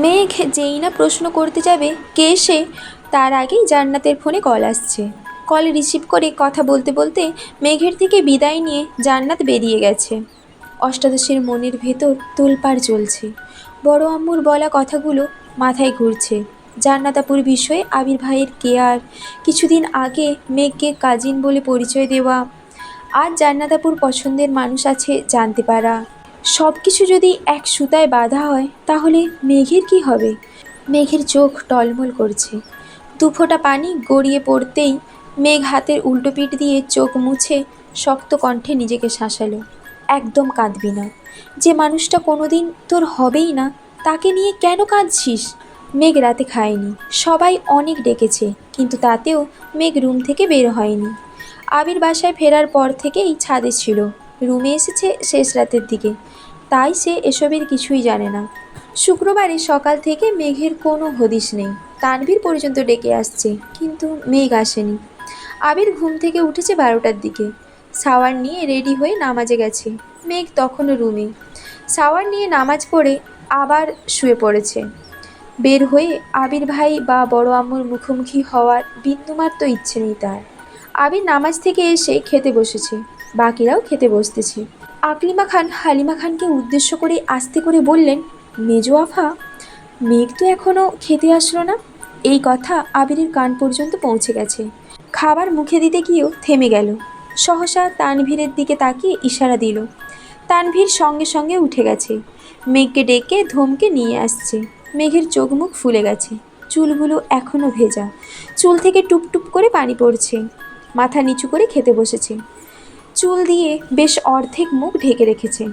মেঘ যেই না প্রশ্ন করতে যাবে কে সে, তার আগেই জান্নাতের ফোনে কল আসছে। কল রিসিভ করে কথা বলতে বলতে মেঘের থেকে বিদায় নিয়ে জান্নাত বেরিয়ে গেছে। অষ্টাদশের মনের ভেতর তোলপাড় চলছে। বড় আম্মুর বলা কথাগুলো মাথায় ঘুরছে। জান্নাতাপুর বিষয়ে আবির ভাইয়ের কেয়ার, কিছুদিন আগে মেঘকে কাজিন বলে পরিচয় দেওয়া, আজ জান্নাতাপুর পছন্দের মানুষ আছে জানতে পারা, সব কিছু যদি এক সুতায় বাঁধা হয় তাহলে মেঘের কি হবে? মেঘের চোখ টলমল করছে। দুফোঁটা পানি গড়িয়ে পড়তেই মেঘ হাতের উল্টো পিঠ দিয়ে চোখ মুছে শক্ত কণ্ঠে নিজেকে শাসালো, একদম কাঁদবি না। যে মানুষটা কোনোদিন তোর হবেই না তাকে নিয়ে কেন কাঁদছিস? মেঘ রাতে খায়নি, সবাই অনেক ডেকেছে, কিন্তু তাতেও মেঘ রুম থেকে বের হয়নি। আবির বাসায় ফেরার পর থেকেই ছাদে ছিল, রুমে এসেছে শেষ রাতের দিকে, তাই সে এসবের কিছুই জানে না। শুক্রবারে সকাল থেকে মেঘের কোনো হদিশ নেই। তানভীর পর্যন্ত ডেকে আসছে, কিন্তু মেঘ আসেনি। আবির ঘুম থেকে উঠেছে 12টার দিকে, শাওয়ার নিয়ে রেডি হয়ে নামাজে গেছে। মেঘ তখনও রুমে, শাওয়ার নিয়ে নামাজ পড়ে আবার শুয়ে পড়েছে। বের হয়ে আবির ভাই বা বড় আম্মুর মুখোমুখি হওয়ার বিন্দুমাত্র ইচ্ছে নেই তার। আবির নামাজ থেকে এসে খেতে বসেছে, বাকিরাও খেতে বসতেছে। আকলিমা খান হালিমা খানকে উদ্দেশ্য করে আস্তে করে বললেন, মেজো আফা, মেঘ তো এখনও খেতে আসলো না। এই কথা আবিরের কান পর্যন্ত পৌঁছে গেছে। খাবার মুখে দিতে গিয়েও থেমে গেল। সহসা তানভীরের দিকে তাকিয়ে ইশারা দিল। তানভীর সঙ্গে সঙ্গে উঠে গেছে, মেঘকে ডেকে ধমকে নিয়ে আসছে। মেঘের চোখ মুখ ফুলে গেছে, চুলগুলো এখনও ভেজা, চুল থেকে টুপটুপ করে পানি পড়ছে। মাথা নিচু করে খেতে বসেছে, চুল দিয়ে বেশ অর্ধেক মুখ ঢেকে রেখেছে।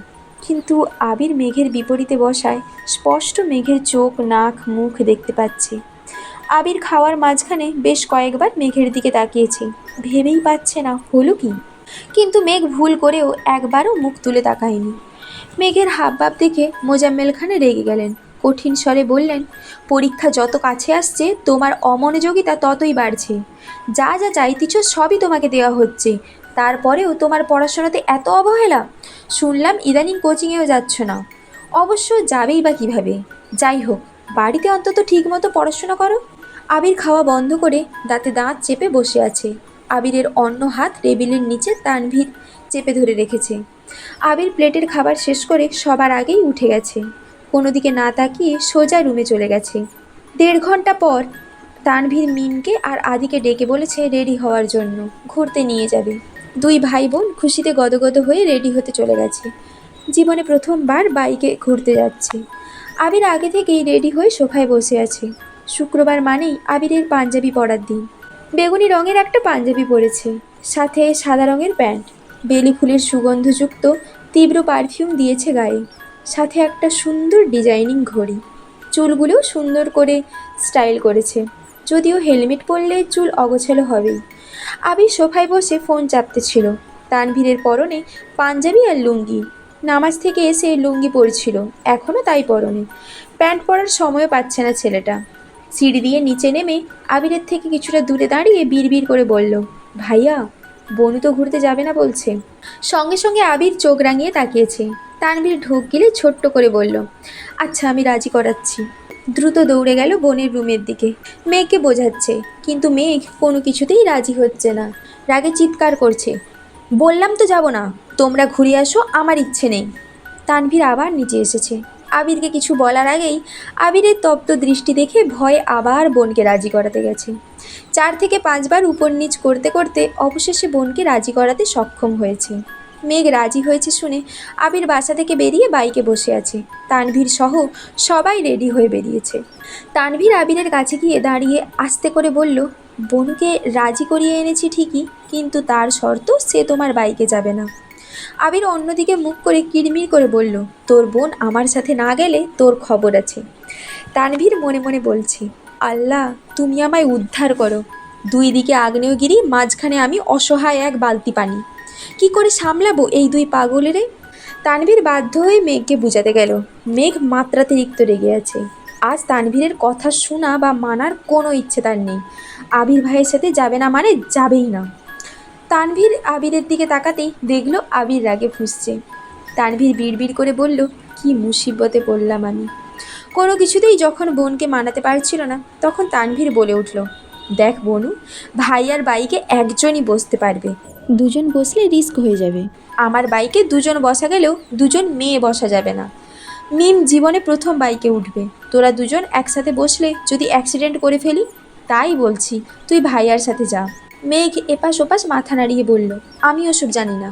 কিন্তু আবির মেঘের বিপরীতে বসায় স্পষ্ট মেঘের চোখ, নাক, মুখ দেখতে পাচ্ছে। আবির খাওয়ার মাঝখানে বেশ কয়েকবার মেঘের দিকে তাকিয়েছে, ভেবেই পাচ্ছে না হলো কি। কিন্তু মেঘ ভুল করেও একবারও মুখ তুলে তাকায়নি। মেঘের হাবভাব দেখে মোজাম্মেল খান রেগে গেলেন, কঠিন স্বরে বললেন, পরীক্ষা যত কাছে আসছে তোমার অমনোযোগিতা ততই বাড়ছে। যা যা চাইতেছ সবই তোমাকে দেওয়া হচ্ছে, তারপরেও তোমার পড়াশোনাতে এত অবহেলা। শুনলাম ইদানিং কোচিংয়েও যাচ্ছ না। অবশ্য যাবেই বা কীভাবে? যাই হোক, বাড়িতে অন্তত ঠিকমতো পড়াশোনা করো। আবির খাওয়া বন্ধ করে দাঁতে দাঁত চেপে বসে আছে। আবিরের অন্য হাত টেবিলের নিচে তানভীর চেপে ধরে রেখেছে। আবির প্লেটের খাবার শেষ করে সবার আগেই উঠে গেছে, কোনো দিকে না তাকিয়ে সোজা রুমে চলে গেছে। 1.5 ঘন্টা পর তানভীর মিমকে আর আদিকে ডেকে বলেছে রেডি হওয়ার জন্য, ঘুরতে নিয়ে যাবে। দুই ভাই বোন খুশিতে গদগদ হয়ে রেডি হতে চলে গেছে। জীবনে প্রথমবার বাইকে ঘুরতে যাচ্ছে। আবির আগে থেকেই রেডি হয়ে সোফায় বসে আছে। শুক্রবার মানেই আবিরের পাঞ্জাবি পরার দিন। বেগুনি রঙের একটা পাঞ্জাবি পরেছে, সাথে সাদা রঙের প্যান্ট। বেলি ফুলের সুগন্ধযুক্ত তীব্র পারফিউম দিয়েছে গায়ে, সাথে একটা সুন্দর ডিজাইনিং ঘড়ি। চুলগুলোও সুন্দর করে স্টাইল করেছে, যদিও হেলমেট পরলে চুল অগোছালো হবেই। আবির সোফায় বসে ফোন চাপতে ছিল। তানভীরের পরনে পাঞ্জাবি আর লুঙ্গি, নামাজ থেকে এসে লুঙ্গি পরছিল, এখনও তাই পরনে। প্যান্ট পরার সময়ও পাচ্ছে না ছেলেটা। সিঁড়ি দিয়ে নিচে নেমে আবিরের থেকে কিছুটা দূরে দাঁড়িয়ে বিড়বিড় করে বলল, ভাইয়া, বনু তো ঘুরতে যাবে না বলছে। সঙ্গে সঙ্গে আবির চোখ রাঙিয়ে তাকিয়েছে। তানভীর ঢোক গিলে ছোট্ট করে বলল, আচ্ছা আমি রাজি করাচ্ছি। দ্রুত দৌড়ে গেল বোনের রুমের দিকে, মেঘকে বোঝাচ্ছে, কিন্তু মেঘ কোনো কিছুতেই রাজি হচ্ছে না। রাগে চিৎকার করছে, বললাম তো যাব না, তোমরা ঘুরে আসো, আমার ইচ্ছে নেই। তানভীর আবার নিচে এসেছে। আবিরকে কিছু বলার আগেই আবিরের তপ্ত দৃষ্টি দেখে ভয়ে আবার বোনকে রাজি করাতে গেছে। 4 থেকে 5 বার উপর নিচ করতে করতে অবশেষে বোনকে রাজি করাতে সক্ষম হয়েছে। মেঘ রাজি হয়েছে শুনে আবির বাসা থেকে বেরিয়ে বাইকে বসে আছে। তানভীর সহ সবাই রেডি হয়ে বেরিয়েছে। তানভীর আবিরের কাছে গিয়ে দাঁড়িয়ে আস্তে করে বলল, বোনকে রাজি করিয়ে এনেছি ঠিকই, কিন্তু তার শর্ত সে তোমার বাইকে যাবে না। আবির অন্যদিকে মুখ করে কিড়মিড় করে বলল, তোর বোন আমার সাথে না গেলে তোর খবর আছে। তানভীর মনে মনে বলছে, আল্লাহ তুমি আমায় উদ্ধার করো। 2 দিকে আগ্নেয়গিরি, মাঝখানে আমি অসহায় এক বালতি পানি। কি করে সামলাবো এই 2 পাগলেরে? তানভীর বাধ্য হয়ে মেঘকে বুঝাতে গেল। মেঘ মাত্রাতিরিক্ত রেগে আছে। আজ তানভীরের কথা শোনা বা মানার কোনো ইচ্ছে তার নেই। আবির ভাইয়ের সাথে যাবে না মানে যাবেই না। তানভীর আবিরের দিকে তাকাতেই দেখল আবির রাগে ফুঁসছে। তানভীর বিড়বিড় করে বলল, কি মুসিবতে পড়লাম আমি। কোনো কিছুতেই যখন বোনকে মানাতে পারছিল না, তখন তানভীর বলে উঠল, দেখ বনু, ভাই আর বাইকে একজনই বসতে পারবে, দুজন বসলে রিস্ক হয়ে যাবে। আমার বাইকে দুজন বসা গেলেও দুজন মেয়ে বসা যাবে না। মিম জীবনে প্রথম বাইকে উঠবে, তোরা দুজন একসাথে বসলে যদি অ্যাক্সিডেন্ট করে ফেলি, তাই বলছি তুই ভাইয়ার সাথে যা। মেঘ এপাশ ওপাশ মাথা নাড়িয়ে বলল, আমি ওসব জানি না,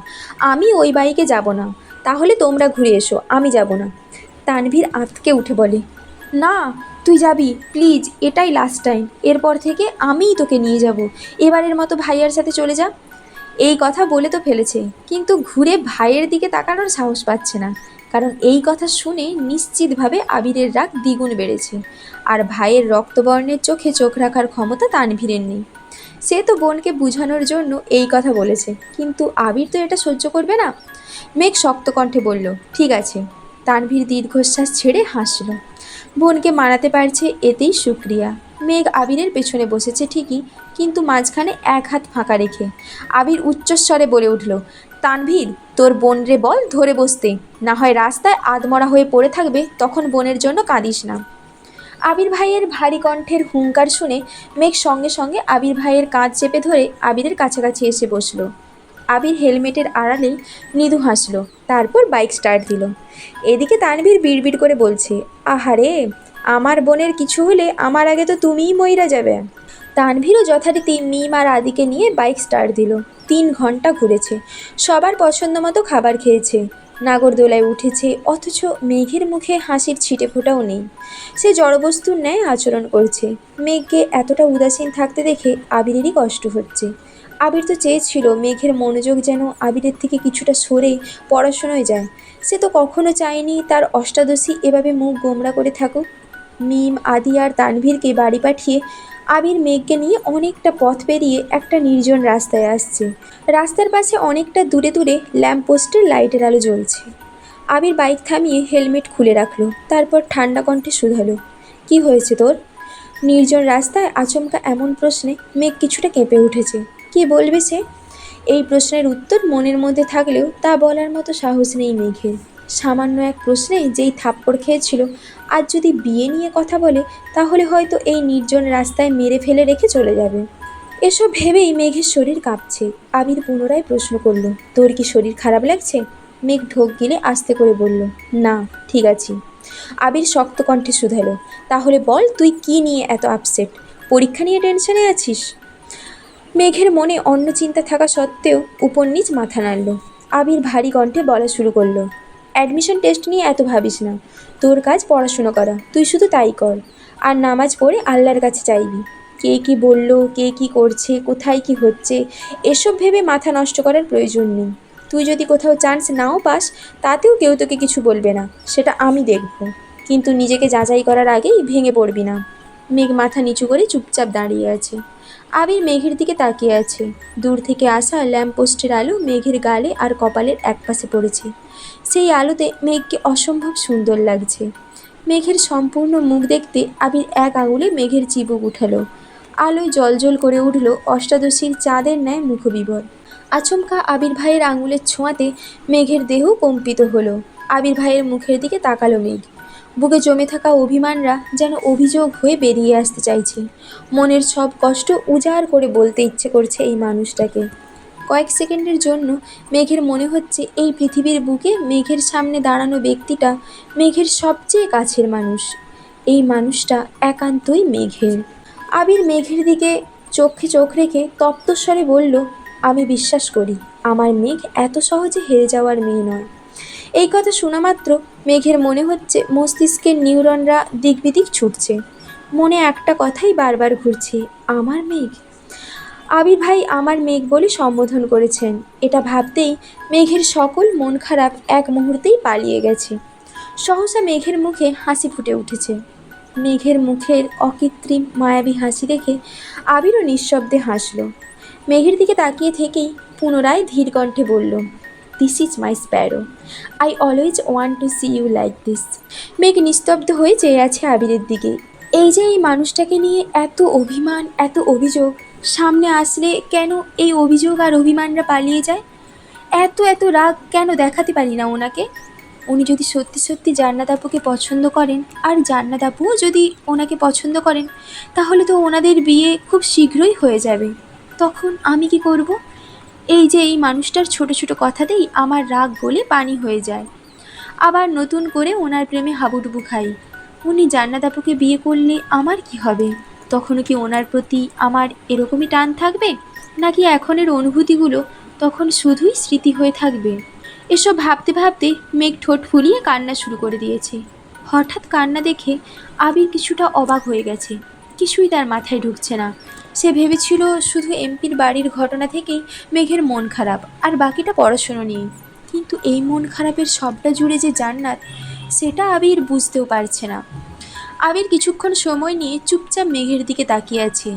আমি ওই বাইকে যাব না। তাহলে তোমরা ঘুরে এসো, আমি যাব না। তানভীর আঁতকে উঠে বলে, না তুই যাবি প্লিজ, এটাই লাস্ট টাইম, এরপর থেকে আমিই তোকে নিয়ে যাব, এবারের মতো ভাইয়ার সাথে চলে যা। এই কথা বলে তো ফেলেছে, কিন্তু ঘুরে ভাইয়ের দিকে তাকানোর সাহস পাচ্ছে না, কারণ এই কথা শুনে নিশ্চিতভাবে আবিরের রাগ দ্বিগুণ বেড়েছে। আর ভাইয়ের রক্তবর্ণের চোখে চোখ রাখার ক্ষমতা তানভীরের নেই। সে তো বোনকে বোঝানোর জন্য এই কথা বলেছে, কিন্তু আবির তো এটা সহ্য করবে না। মেঘ শক্ত কণ্ঠে বলল, ঠিক আছে। তানভীর দীর্ঘশ্বাস ছেড়ে হাসল। বোনকে মানাতে পারছে এতেই শুক্রিয়া। মেঘ আবিরের পেছনে বসেছে ঠিকই, কিন্তু মাঝখানে এক হাত ফাঁকা রেখে আবির উচ্চস্বরে বলে উঠল, তানভীর, তোর বোন রে বল ধরে বসতে, না হয় রাস্তায় আধমরা হয়ে পড়ে থাকবে, তখন বোনের জন্য কাঁদিস না। আবির ভাইয়ের ভারী কণ্ঠের হুঙ্কার শুনে মেঘ সঙ্গে সঙ্গে আবির ভাইয়ের কাঁধ চেপে ধরে আবিরের কাছাকাছি এসে বসলো। আবির হেলমেটের আড়ালে মৃদু হাসলো, তারপর বাইক স্টার্ট দিল। এদিকে তানভীর বিড়বিড় করে বলছে, আহারে, আমার বোনের কিছু হলে আমার আগে তো তুমিই মইরা যাবে। তানভীরও যথারীতি মিম আর আদিকে নিয়ে বাইক স্টার্ট দিল। 3 ঘন্টা ঘুরেছে, সবার পছন্দ মতো খাবার খেয়েছে, নাগরদোলায় উঠেছে, অথচ মেঘের মুখে হাসির ছিটে ফোঁটাও নেই। সে জড়বস্তুর ন্যায় আচরণ করছে। মেঘকে এতটা উদাসীন থাকতে দেখে আবিরেরই কষ্ট হচ্ছে। আবির তো চেয়েছিল মেঘের মনোযোগ যেন আবিরের থেকে কিছুটা সরে পড়াশোনায় যায়। সে তো কখনো চায়নি তার অষ্টাদশী এভাবে মুখ গোমড়া করে থাকুক। মিম, আদি আর তানভীরকে বাড়ি পাঠিয়ে আবির মেঘকে নিয়ে অনেকটা পথ পেরিয়ে একটা নির্জন রাস্তায় আসছে। রাস্তার পাশে অনেকটা দূরে দূরে ল্যাম্পপোস্টের লাইটের আলো জ্বলছে। আবির বাইক থামিয়ে হেলমেট খুলে রাখলো, তারপর ঠান্ডা কণ্ঠে শুধালো, কি হয়েছে তোর? নির্জন রাস্তায় আচমকা এমন প্রশ্নে মেঘ কিছুটা কেঁপে উঠেছে। কি বলবে সে? এই প্রশ্নের উত্তর মনের মধ্যে থাকলেও তা বলার মতো সাহস নেই মেঘের। সামান্য এক প্রশ্নে যেই থাপ্পড় খেয়েছিল, আজ যদি বিয়ে নিয়ে কথা বলে, তাহলে হয়তো এই নির্জন রাস্তায় মেরে ফেলে রেখে চলে যাবে। এসব ভেবেই মেঘের শরীর কাঁপছে। আবির পুনরায় প্রশ্ন করল, তোর কি শরীর খারাপ লাগছে? মেঘ ঢোক গিলে আস্তে করে বলল, না, ঠিক আছি। আবির শক্ত কণ্ঠে শুধালো, তাহলে বল তুই কি নিয়ে এত আপসেট? পরীক্ষা নিয়ে টেনশনে আছিস? মেঘের মনে অন্য চিন্তা থাকা সত্ত্বেও উপর নিচ মাথা নাড়ল। আবির ভারী কণ্ঠে বলা শুরু করলো, অ্যাডমিশন টেস্ট নিয়ে এত ভাবিস না, তোর কাজ পড়াশুনো করা, তুই শুধু তাই কর। আর নামাজ পড়ে আল্লাহর কাছে চাইবি। কে কি বলল, কে কি করছে, কোথায় কি হচ্ছে, এসব ভেবে মাথা নষ্ট করার প্রয়োজন নেই। তুই যদি কোথাও চান্স নাও পাস, তাতেও কেউ তোকে কিছু বলবে না, সেটা আমি দেখব। কিন্তু নিজেকে যাচাই করার আগেই ভেঙে পড়বি না। মেঘ মাথা নিচু করে চুপচাপ দাঁড়িয়ে আছে। আবির মেঘের দিকে তাকিয়ে আছে। দূর থেকে আসা ল্যাম্পপোস্টের আলো মেঘের গালে আর কপালের একপাশে পড়েছে। সেই আলোতে মেঘকে অসম্ভব সুন্দর লাগছে। মেঘের সম্পূর্ণ মুখ দেখতে আবির এক আঙুলে মেঘের চিবুক উঠালো। আলোয় জলজল করে উঠল অষ্টাদশীর চাঁদের ন্যায় মুখবিবর। আচমকা আবির ভাইয়ের আঙুলের ছোঁয়াতে মেঘের দেহ কম্পিত হলো। আবির ভাইয়ের মুখের দিকে তাকালো মেঘ। বুকে জমে থাকা অভিমানরা যেন অভিযোগ হয়ে বেরিয়ে আসতে চাইছে। মনের সব কষ্ট উজাড় করে বলতে ইচ্ছে করছে এই মানুষটাকে। কয়েক সেকেন্ডের জন্য মেঘের মনে হচ্ছে এই পৃথিবীর বুকে মেঘের সামনে দাঁড়ানো ব্যক্তিটা মেঘের সবচেয়ে কাছের মানুষ। এই মানুষটা একান্তই মেঘের। আবির মেঘের দিকে চোখে চোখ রেখে তপ্তস্বরে বলল, আমি বিশ্বাস করি আমার মেঘ এত সহজে হেরে যাওয়ার মেয়ে নয়। এই কথা শোনা মাত্র মেঘের মনে হচ্ছে মস্তিষ্কের নিউরনরা দিকবিদিক ছুটছে। মনে একটা কথাই বারবার ঘুরছে, আমার মেঘ। আবির ভাই আমার মেঘ বলে সম্বোধন করেছেন, এটা ভাবতেই মেঘের সকল মন খারাপ এক মুহূর্তেই পালিয়ে গেছে। সহসা মেঘের মুখে হাসি ফুটে উঠেছে। মেঘের মুখের অকৃত্রিম মায়াবী হাসি দেখে আবিরও নিঃশব্দে হাসল। মেঘের দিকে তাকিয়ে থেকেই পুনরায় ধীর কণ্ঠে বলল, this is my sparrow, I always want to see you like this. মেঘ নিস্তব্ধ হয়ে চেয়ে আছে আবিরের দিকে। এই যে এই মানুষটাকে নিয়ে এত অভিমান, এত অভিযোগ, সামনে আসলে কেন এই অভিযোগ আর অভিমানরা পালিয়ে যায়? এত এত রাগ কেন দেখাতে পারি না ওনাকে? উনি যদি সত্যি সত্যি জান্নাত আপুকে পছন্দ করেন আর জান্নাত আপুও যদি ওনাকে পছন্দ করেন, তাহলে তো ওনাদের বিয়ে খুব শীঘ্রই হয়ে যাবে। তখন আমি কি করব? এই যে এই মানুষটার ছোট ছোট কথাতেই আমার রাগ গলে পানি হয়ে যায়। আবার নতুন করে ওনার প্রেমে হাবুডুবু খাই। উনি জান্নাত আপুকে বিয়ে করলে আমার কি হবে? তখনও কি ওনার প্রতি আমার এরকমই টান থাকবে, নাকি এখনের অনুভূতিগুলো তখন শুধুই স্মৃতি হয়ে থাকবে? এসব ভাবতে ভাবতে মেঘ ঠোঁট ফুলিয়ে কান্না শুরু করে দিয়েছে। হঠাৎ কান্না দেখে আবির কিছুটা অবাক হয়ে গেছে। কিছুই তার মাথায় ঢুকছে না। সে ভেবেছিল শুধু এমপির বাড়ির ঘটনা থেকেই মেঘের মন খারাপ, আর বাকিটা পড়াশুনো নিয়ে। কিন্তু এই মন খারাপের সবটা জুড়ে যে জান্নাত, সেটা আবির বুঝতেও পারছে না। আবির কিছুক্ষণ সময় নিয়ে চুপচাপ মেঘের দিকে তাকিয়ে আছে।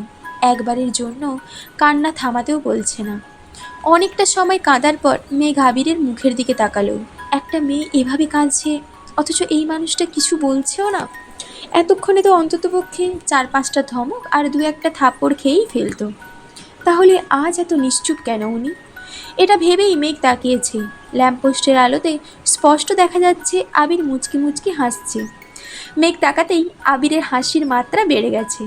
একবারের জন্য কান্না থামাতেও বলছে না। অনেকটা সময় কাঁদার পর মেঘ আবিরের মুখের দিকে তাকালো। একটা মেয়ে এভাবে কাঁদছে, অথচ এই মানুষটা কিছু বলছেও না। এতক্ষণে তো অন্ততপক্ষে 4-5টা ধমক আর 2-1টা থাপ্পড় খেয়েই ফেলতো। তাহলে আজ এত নিশ্চুপ কেন উনি? এটা ভেবেই মেঘ তাকিয়েছে। ল্যাম্পপোস্টের আলোতে স্পষ্ট দেখা যাচ্ছে আবির মুচকি মুচকি হাসছে। মেঘ তাকাতেই আবিরের হাসির মাত্রা বেড়ে গেছে।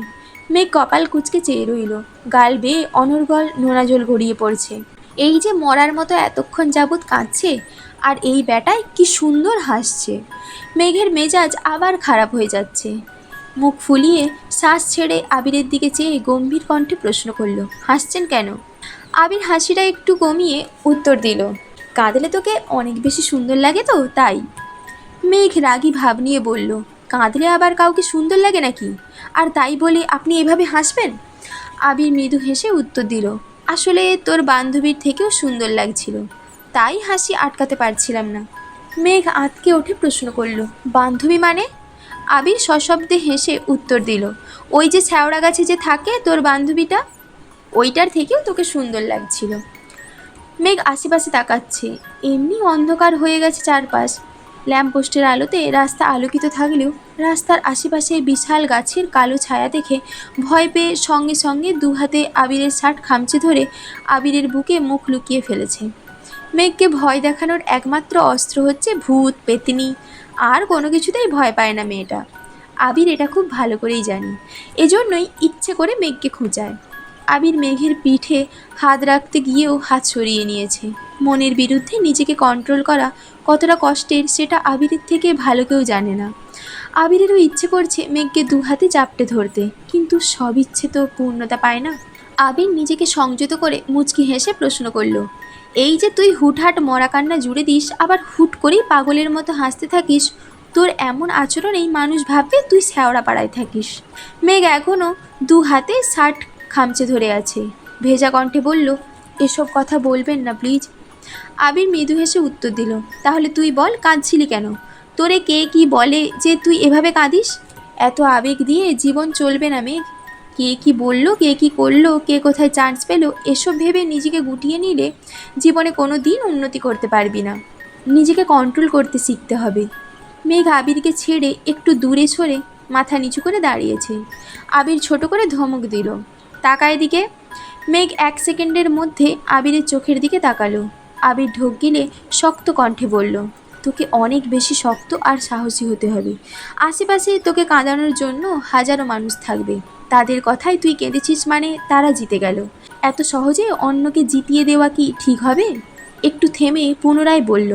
মেঘ কপাল কুঁচকে চেয়ে রইল। গাল বেয়ে অনর্গল নোনা জল গড়িয়ে পড়ছে। এই যে মরার মতো এতক্ষণ যাবৎ কাঁদছে, আর এই বেটায় কি সুন্দর হাসছে। মেঘের মেজাজ আবার খারাপ হয়ে যাচ্ছে। মুখ ফুলিয়ে শ্বাস ছেড়ে আবিরের দিকে চেয়ে গম্ভীর কণ্ঠে প্রশ্ন করল, হাসছেন কেন? আবির হাসিটা একটু কমিয়ে উত্তর দিল, কাঁদলে তোকে অনেক বেশি সুন্দর লাগে তো তাই। মেঘ রাগী ভাব নিয়ে বলল, কাঁদলে আবার কাউকে সুন্দর লাগে নাকি? আর তাই বলে আপনি এভাবে হাসবেন? আবির মৃদু হেসে উত্তর দিল, আসলে তোর বান্ধবীর থেকেও সুন্দর লাগছিল, তাই হাসি আটকাতে পারছিলাম না। মেঘ আঁতকে উঠে প্রশ্ন করল, বান্ধবী মানে? আবির সশব্দে হেসে উত্তর দিল, ওই যে শ্যাওড়া গাছে যে থাকে তোর বান্ধবীটা, ওইটার থেকেও তোকে সুন্দর লাগছিল। মেঘ আশেপাশে তাকাচ্ছে। এমনি অন্ধকার হয়ে গেছে চারপাশ। ল্যাম্পপোস্টের আলোতে রাস্তা আলোকিত থাকলেও রাস্তার আশেপাশে বিশাল গাছের কালো ছায়া দেখে ভয় পেয়ে সঙ্গে সঙ্গে দু হাতে আবিরের শার্ট খামচে ধরে আবিরের বুকে মুখ লুকিয়ে ফেলেছে। মেঘকে ভয় দেখানোর একমাত্র অস্ত্র হচ্ছে ভূত পেতনি, আর কোনো কিছুতেই ভয় পায় না মেয়েটা। আবির এটা খুব ভালো করেই জানি, এজন্যই ইচ্ছে করে মেঘকে খোঁচায়। আবির মেঘের পিঠে হাত রাখতে গিয়েও হাত সরিয়ে নিয়েছে। মনের বিরুদ্ধে নিজেকে কন্ট্রোল করা কতটা কষ্টের সেটা আবিরের থেকে ভালো কেউ জানে না। আবিরেরও ইচ্ছে করছে মেঘকে দু হাতে চাপটে ধরতে, কিন্তু সব ইচ্ছে তো পূর্ণতা পায় না। আবির নিজেকে সংযত করে মুচকি হেসে প্রশ্ন করল, এই যে তুই হুটহাট মরা কান্না জুড়ে দিস, আবার হুট করেই পাগলের মতো হাসতে থাকিস, তোর এমন আচরণেই মানুষ ভাববে তুই শ্যাওড়া পাড়ায় থাকিস। মেঘ এখনও দু হাতে শার্ট খামচে ধরে আছে। ভেজা কণ্ঠে বলল, এসব কথা বলবেন না প্লিজ। আবির মৃদু হেসে উত্তর দিল, তাহলে তুই বল কাঁদছিলি কেন? তোরে কে কি বলে যে তুই এভাবে কাঁদিস? এত আবেগ দিয়ে জীবন চলবে না মেঘ। কে কি বলল, কে কি করলো, কে কোথায় চান্স পেলো, এসব ভেবে নিজেকে গুটিয়ে নিলে জীবনে কোনো দিন উন্নতি করতে পারবি না। নিজেকে কন্ট্রোল করতে শিখতে হবে। মেঘ আবিরকে ছেড়ে একটু দূরে সরে মাথা নিচু করে দাঁড়িয়েছে। আবির ছোট করে ধমক দিল, তাকায় দিকে। মেঘ 1 সেকেন্ডের মধ্যে আবিরের চোখের দিকে তাকালো। আবির ঢোক গিলে শক্ত কণ্ঠে বলল, তোকে অনেক বেশি শক্ত আর সাহসী হতে হবে। আশেপাশে তোকে কাঁদানোর জন্য হাজারো মানুষ থাকবে, তাদের কথায় তুই কেঁদেছিস মানে তারা জিতে গেল। এত সহজে অন্যকে জিতিয়ে দেওয়া কি ঠিক হবে? একটু থেমে পুনরায় বলল,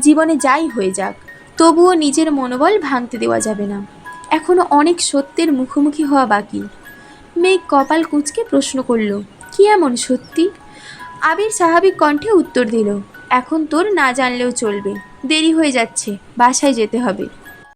জীবনে যাই হয়ে যাক, তবুও নিজের মনোবল ভাঙতে দেওয়া যাবে না। এখনও অনেক সত্যের মুখোমুখি হওয়া বাকি। মেঘ কপাল কুঁচকে প্রশ্ন করল, কি এমন সত্যি? আবির স্বাভাবিক কণ্ঠে উত্তর দিল, এখন তোর না জানলেও চলবে, দেরি হয়ে যাচ্ছে, বাসায় যেতে হবে।